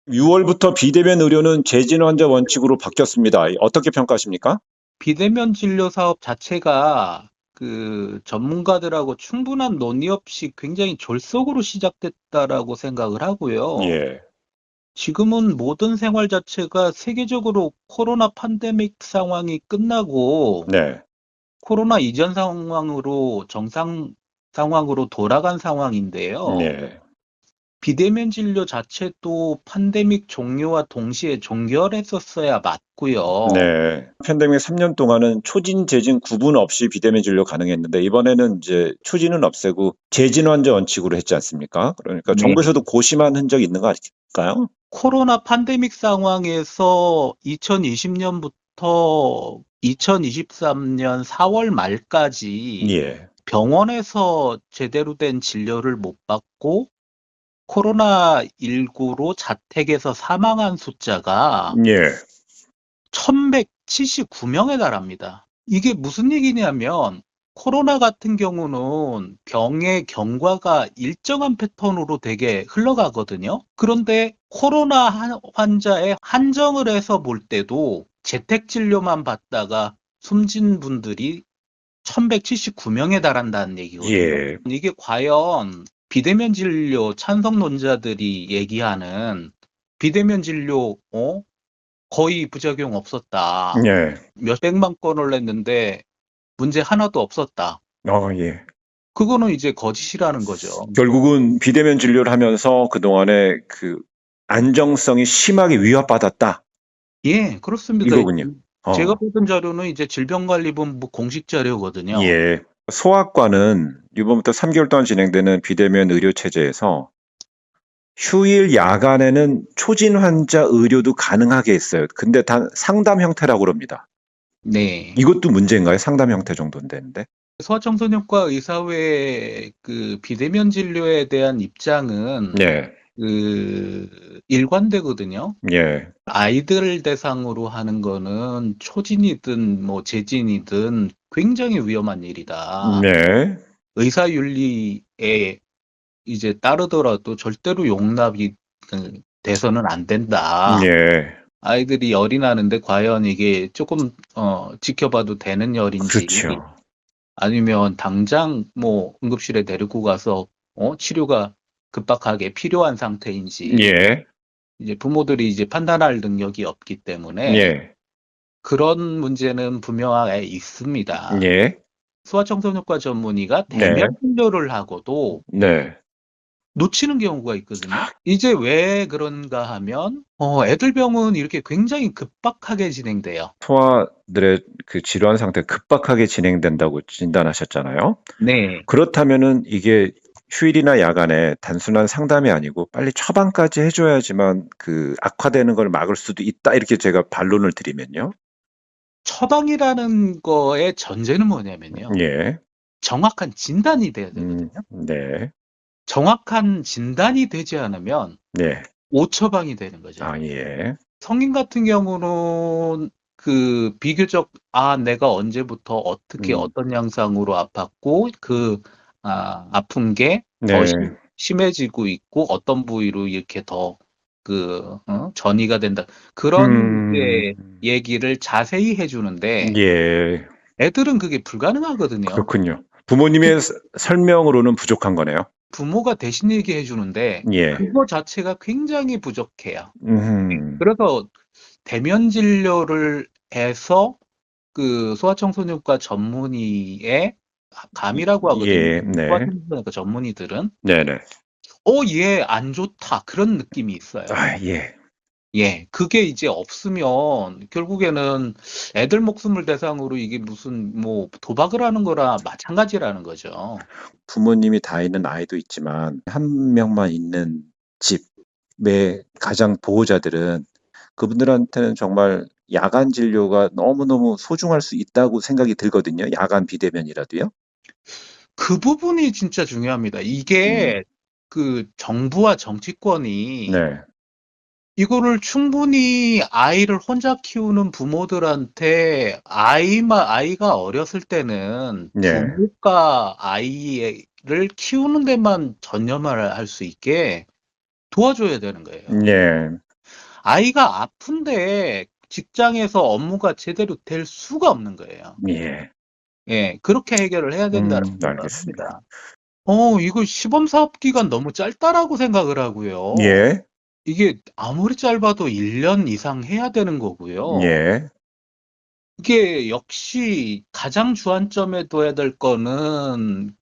6월부터 비대면 의료는 재진 환자 원칙으로 바뀌었습니다. 어떻게 평가하십니까? 비대면 진료 사업 자체가 전문가들하고 충분한 논의 없이 굉장히 졸속으로 시작됐다라고 생각을 하고요. 예. 지금은 모든 생활 자체가 세계적으로 코로나 팬데믹 상황이 끝나고 네. 코로나 이전 상황으로 정상 상황으로 돌아간 상황인데요. 네. 비대면 진료 자체도 팬데믹 종료와 동시에 종결했었어야 맞고요. 네. 팬데믹 3년 동안은 초진, 재진 구분 없이 비대면 진료 가능했는데 이번에는 이제 초진은 없애고 재진 환자 원칙으로 했지 않습니까? 그러니까 네. 정부에서도 고심한 흔적이 있는 거 아닐까요? 코로나 팬데믹 상황에서 2020년부터 2023년 4월 말까지 예. 병원에서 제대로 된 진료를 못 받고 코로나19로 자택에서 사망한 숫자가 예. 1179명에 달합니다. 이게 무슨 얘기냐면 코로나 같은 경우는 병의 경과가 일정한 패턴으로 되게 흘러가거든요. 그런데 코로나 환자에 한정을 해서 볼 때도 재택 진료만 받다가 숨진 분들이 1179명에 달한다는 얘기거든요. 예. 이게 과연 비대면 진료 찬성론자들이 얘기하는 비대면 진료, 거의 부작용 없었다. 예. 몇백만 건을 냈는데 문제 하나도 없었다. 예. 그거는 이제 거짓이라는 거죠. 결국은 비대면 진료를 하면서 그동안에 그 안정성이 심하게 위협받았다. 예, 그렇습니다. 이거군요. 제가 어. 보던 자료는 이제 질병관리본부 공식 자료거든요. 예. 소아과는 이번부터 3개월 동안 진행되는 비대면 의료 체제에서 휴일 야간에는 초진 환자 의료도 가능하게 했어요. 근데 단 상담 형태라고 그럽니다. 네. 이것도 문제인가요? 상담 형태 정도는 되는데. 소아청소년과 의사회 비대면 진료에 대한 입장은 예. 일관되거든요. 예. 아이들 대상으로 하는 거는 초진이든 뭐 재진이든 굉장히 위험한 일이다. 네. 의사윤리에 이제 따르더라도 절대로 용납이 돼서는 안 된다. 예. 아이들이 열이 나는데 과연 이게 조금 지켜봐도 되는 열인지 그렇죠. 아니면 당장 뭐 응급실에 데리고 가서 치료가 급박하게 필요한 상태인지 예. 이제 부모들이 이제 판단할 능력이 없기 때문에 예. 그런 문제는 분명하게 있습니다. 예. 소아청소년과 전문의가 네. 대면 진료를 하고도 네. 놓치는 경우가 있거든요. 이제 왜 그런가 하면 애들 병은 이렇게 굉장히 급박하게 진행돼요. 소아들의 그 질환 상태가 급박하게 진행된다고 진단하셨잖아요. 네. 그렇다면은 이게 휴일이나 야간에 단순한 상담이 아니고 빨리 처방까지 해 줘야지만 그 악화되는 걸 막을 수도 있다. 이렇게 제가 반론을 드리면요. 처방이라는 거의 전제는 뭐냐면요. 예. 정확한 진단이 돼야 되거든요. 네. 정확한 진단이 되지 않으면 네. 오처방이 되는 거죠. 예. 성인 같은 경우는 비교적 내가 언제부터 어떻게 음. 어떤 양상으로 아팠고 아픈 게 더 네. 심해지고 있고 어떤 부위로 이렇게 더 전이가 된다. 그런 음. 이제 얘기를 자세히 해 주는데 예. 애들은 그게 불가능하거든요. 그렇군요. 부모님의 설명으로는 부족한 거네요. 부모가 대신 얘기해 주는데 예. 그거 자체가 굉장히 부족해요. 음. 그래서 대면 진료를 해서 소아청소년과 전문의의 감이라고 하거든요. 예. 네. 소아청소년과 전문의들은 네네. 얘 안 좋다 그런 느낌이 있어요. 예. 예, 그게 이제 없으면 결국에는 애들 목숨을 대상으로 이게 무슨 뭐 도박을 하는 거나 마찬가지라는 거죠. 부모님이 다 있는 아이도 있지만 한 명만 있는 집의 가장 보호자들은 그분들한테는 정말 야간 진료가 너무너무 소중할 수 있다고 생각이 들거든요, 야간 비대면이라도요. 그 부분이 진짜 중요합니다. 음. 이게 정부와 정치권이 네. 이거를 충분히 아이를 혼자 키우는 부모들한테 아이가 어렸을 때는 네. 부모가 아이를 키우는 데만 전념을 할 수 있게 도와줘야 되는 거예요. 네. 아이가 아픈데 직장에서 업무가 제대로 될 수가 없는 거예요. 예. 예, 그렇게 해결을 해야 된다고 생각을 알겠습니다. 합니다. 이거 시범 사업 기간 너무 짧다라고 생각을 하고요. 예. 이게 아무리 짧아도 1년 이상 해야 되는 거고요. 예. 이게 역시 가장 주안점에 둬야 될 거는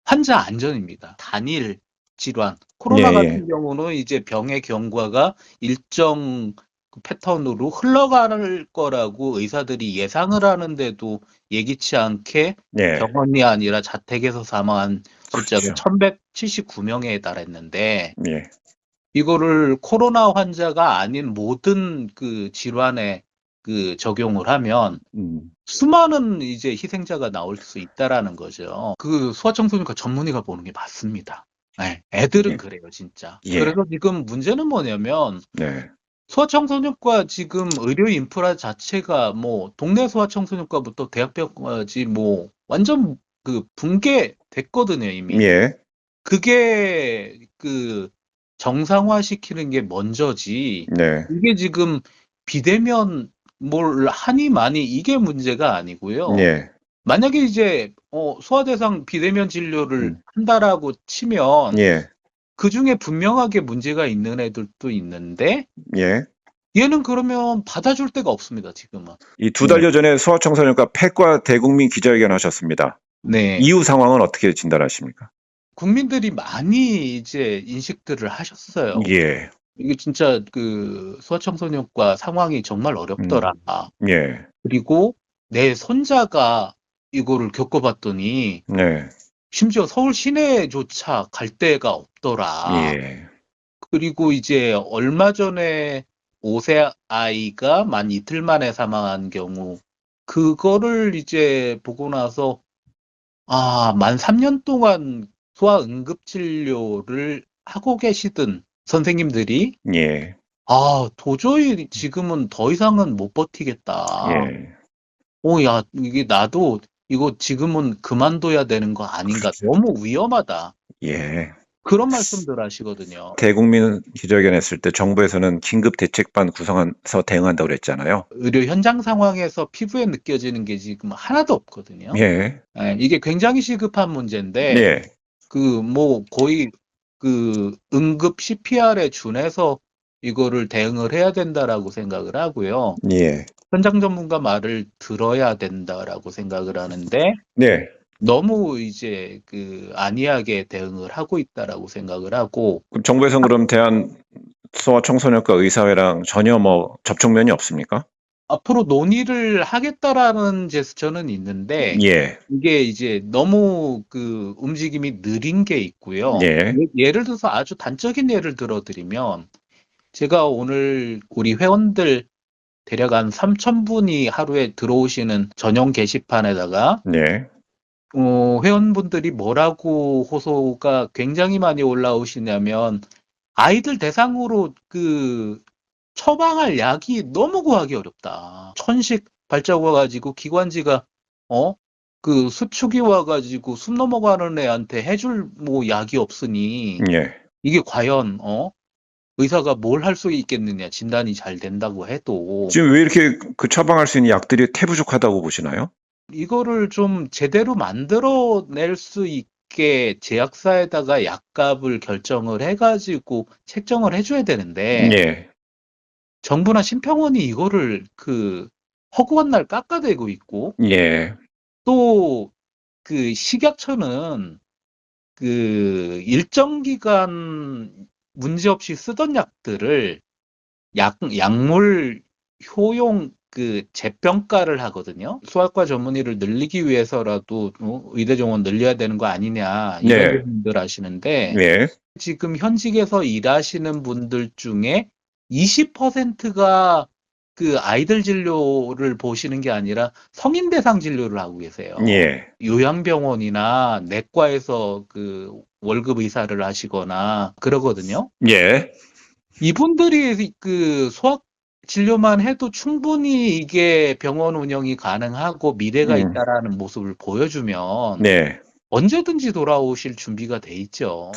환자 안전입니다. 단일 질환. 코로나 예예. 같은 경우는 이제 병의 경과가 일정 그 패턴으로 흘러갈 거라고 의사들이 예상을 하는데도 예기치 않게 예. 병원이 아니라 자택에서 사망한 숫자가 그렇죠. 1179명에 달했는데 예. 이거를 코로나 환자가 아닌 모든 그 질환에 적용을 하면 수많은 이제 희생자가 나올 수 있다라는 거죠. 소아청소년과 전문의가 보는 게 맞습니다. 예, 애들은 예. 그래요, 진짜. 예. 그래서 지금 문제는 뭐냐면 네. 소아청소년과 지금 의료 인프라 자체가 뭐 동네 소아청소년과부터 대학병까지 뭐 완전 붕괴됐거든요, 이미. 예. 그게 정상화시키는 게 먼저지. 네. 이게 지금 비대면 뭘 하니 마니 이게 문제가 아니고요. 예. 만약에 이제 소아대상 비대면 진료를 한다라고 치면 예. 그중에 분명하게 문제가 있는 애들도 있는데 예. 얘는 그러면 받아줄 데가 없습니다, 지금은. 이 2달여 전에 소아청소년과 폐과 대국민 기자회견 하셨습니다. 네. 이후 상황은 어떻게 진단하십니까? 국민들이 많이 이제 인식들을 하셨어요. 예. 이게 진짜 소아청소년과 상황이 정말 어렵더라. 예. 그리고 내 손자가 이거를 겪어봤더니 네. 심지어 서울 시내조차 갈 데가 없더라. 예. 그리고 이제 얼마 전에 5세 아이가 만 이틀 만에 사망한 경우 그거를 이제 보고 나서 만 3년 동안 소아 응급진료를 하고 계시던 선생님들이 예. 도저히 지금은 더 이상은 못 버티겠다. 예. 야, 이게 나도 이거 지금은 그만둬야 되는 거 아닌가. 너무 위험하다. 예. 그런 말씀들 하시거든요. 대국민 기자회견 했을 때 정부에서는 긴급 대책반 구성해서 대응한다고 그랬잖아요. 의료 현장 상황에서 피부에 느껴지는 게 지금 하나도 없거든요. 예. 이게 굉장히 시급한 문제인데, 예. 거의 응급 CPR에 준해서 이거를 대응을 해야 된다라고 생각을 하고요. 예. 현장 전문가 말을 들어야 된다라고 생각을 하는데, 네. 너무 이제 안이하게 대응을 하고 있다라고 생각을 하고, 그럼 정부에서는 그럼 대한 소아청소년과 의사회랑 전혀 뭐 접촉면이 없습니까? 앞으로 논의를 하겠다라는 제스처는 있는데, 예. 이게 이제 너무 움직임이 느린 게 있고요. 예. 예를 들어서 아주 단적인 예를 들어드리면, 제가 오늘 우리 회원들 대략 한 3,000분이 하루에 들어오시는 전용 게시판에다가, 네. 회원분들이 뭐라고 호소가 굉장히 많이 올라오시냐면, 아이들 대상으로 처방할 약이 너무 구하기 어렵다. 천식 발자국 와가지고 기관지가 수축이 와가지고 숨 넘어가는 애한테 해줄 뭐 약이 없으니 예. 이게 과연 의사가 뭘 할 수 있겠느냐. 진단이 잘 된다고 해도 지금 왜 이렇게 처방할 수 있는 약들이 태부족하다고 보시나요? 이거를 좀 제대로 만들어낼 수 있게 제약사에다가 약값을 결정을 해가지고 책정을 해줘야 되는데 예. 정부나 심평원이 이거를 허구한 날 깎아대고 있고, 예. 또 식약처는 일정 기간 문제없이 쓰던 약들을 약물 효용 재평가를 하거든요. 소아과 전문의를 늘리기 위해서라도 의대 정원 늘려야 되는 거 아니냐 이런 네. 분들 하시는데 예. 지금 현직에서 일하시는 분들 중에 20%가 아이들 진료를 보시는 게 아니라 성인 대상 진료를 하고 계세요. 예. 요양병원이나 내과에서 월급 의사를 하시거나 그러거든요. 예. 이분들이 소아 진료만 해도 충분히 이게 병원 운영이 가능하고 미래가 있다라는 모습을 보여주면 네. 언제든지 돌아오실 준비가 돼 있죠.